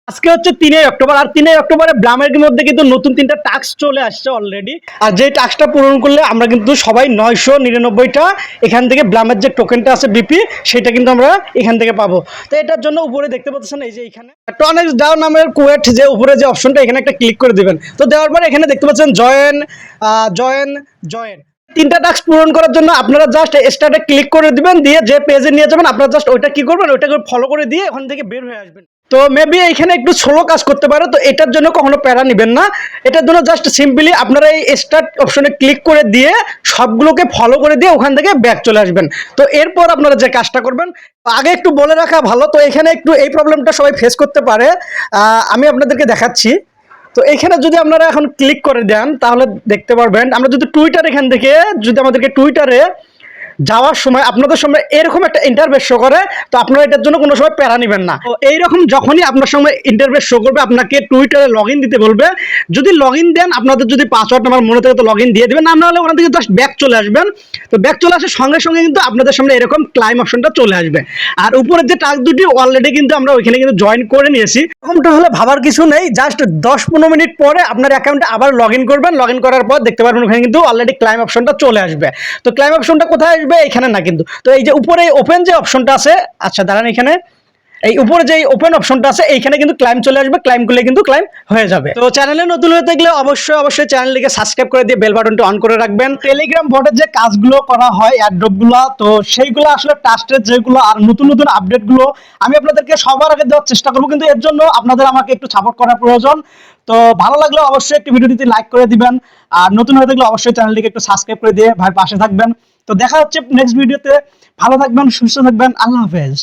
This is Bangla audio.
আজকে হচ্ছে 3 অক্টোবর, আর 3 অক্টোবরে ব্লামের মধ্যে কিন্তু নতুন 3টা টাস্ক চলে আসছে অলরেডি। আর যে টাস্কটা পূরণ করলে আমরা কিন্তু সবাই 999টা এখান থেকে ব্লামের যে টোকেনটা আছে বিপি, সেটা কিন্তু আমরা এখান থেকে পাবো। তো এটার জন্য উপরে দেখতে পাচ্ছেন এই যে এখানে টনেক্স ডাও নামের কুয়েট যে উপরে যে অপশনটা, এখানে একটা ক্লিক করে দিবেন। তো দেওয়ার পরে এখানে দেখতে পাচ্ছেন জয়েন জয়েন জয়েন 3টা টাস্ক পূরণ করার জন্য আপনারা জাস্ট স্টার্টে ক্লিক করে দিবেন, দিয়ে যে পেজে নিয়ে যাবেন আপনারা জাস্ট ওইটা কি করবেন, ওইটাকে ফলো করে দিয়ে ওখান থেকে বের হয়ে আসবেন। তো মেবি এখানে একটু স্লো কাজ করতে পারে, তো এটার জন্য কখনো প্যারা নেবেন না। এটার জন্য জাস্ট সিম্পলি আপনারা এই স্টার্ট অপশনে ক্লিক করে দিয়ে সবগুলোকে ফলো করে দিয়ে ওখান থেকে ব্যাক চলে আসবেন। তো এরপর আপনারা যে কাজটা করবেন, আগে একটু বলে রাখা ভালো, তো এখানে একটু এই প্রবলেমটা সবাই ফেস করতে পারে। আমি আপনাদেরকে দেখাচ্ছি। তো এখানে যদি আপনারা এখন ক্লিক করে দেন তাহলে দেখতে পারবেন, আমরা যদি টুইটার এখান থেকে যদি আমাদেরকে টুইটারে যাওয়ার সময় আপনাদের সামনে এরকম একটা ইন্টারভেস শো করে, তো আপনারা এটার জন্য কোনো সময় প্যারা নেবেন না। তো এইরকম যখনই আপনার সামনে ইন্টারভেস শো করবে, আপনাকে টুইটারে লগ ইন দিতে বলবে। যদি লগ ইন দেন, আপনাদের যদি পাসওয়ার্ড নাম্বার মনে থাকে তো লগ ইন দিয়ে দেবেন, না হলে ওখান থেকে জাস্ট ব্যাক চলে আসবেন। তো ব্যাক চলে আসার সঙ্গে সঙ্গে কিন্তু আপনাদের সামনে এরকম ক্লাইম অপশনটা চলে আসবে। আর উপরের যে টাস্ক দুটি অলরেডি কিন্তু আমরা ওইখানে কিন্তু জয়েন করে নিয়েছি। এরকমটা হলে ভাবার কিছু নেই, জাস্ট 10-15 মিনিট পরে আপনার অ্যাকাউন্টে আবার লগ ইন করবেন। লগ ইন করার পর দেখতে পারবেন ওখানে কিন্তু অলরেডি ক্লাইম অপশনটা চলে আসবে। তো ক্লাইম অপশনটা কোথায় আসবে? এখানে না কিন্তু। তো এই যে উপরে ওপেন যে অপশনটা আছে, আচ্ছা দাঁড়ান, এখানে এই উপরে যে ওপেন অপশনটা আছে এইখানে কিন্তু ক্লাইম চলে আসবে, ক্লাইম করলে কিন্তু ক্লাইম হয়ে যাবে। তো চ্যানেলে নতুন হয়ে থাকলে অবশ্যই চ্যানেলটিকে সাবস্ক্রাইব করে দিয়ে বেল বাটনটি অন করে রাখবেন। টেলিগ্রাম বটের যে কাজগুলো করা হয় অ্যাড্রপগুলো, তো সেইগুলো আসলে টাস্টের যেগুলো আর নতুন নতুন আপডেটগুলো আমি আপনাদেরকে সবার আগে দেওয়ার চেষ্টা করবো, কিন্তু এর জন্য আপনাদের আমাকে একটু সাপোর্ট করার প্রয়োজন। তো ভালো লাগলে অবশ্যই একটি ভিডিওটিতে লাইক করে দিবেন, আর নতুন হয়ে থাকলে অবশ্যই চ্যানেলটিকে একটু সাবস্ক্রাইব করে দিয়ে ভাই পাশে থাকবেন। তো দেখা হচ্ছে নেক্সট ভিডিওতে। ভালো থাকবেন, সুস্থ থাকবেন, আল্লাহ হাফেজ।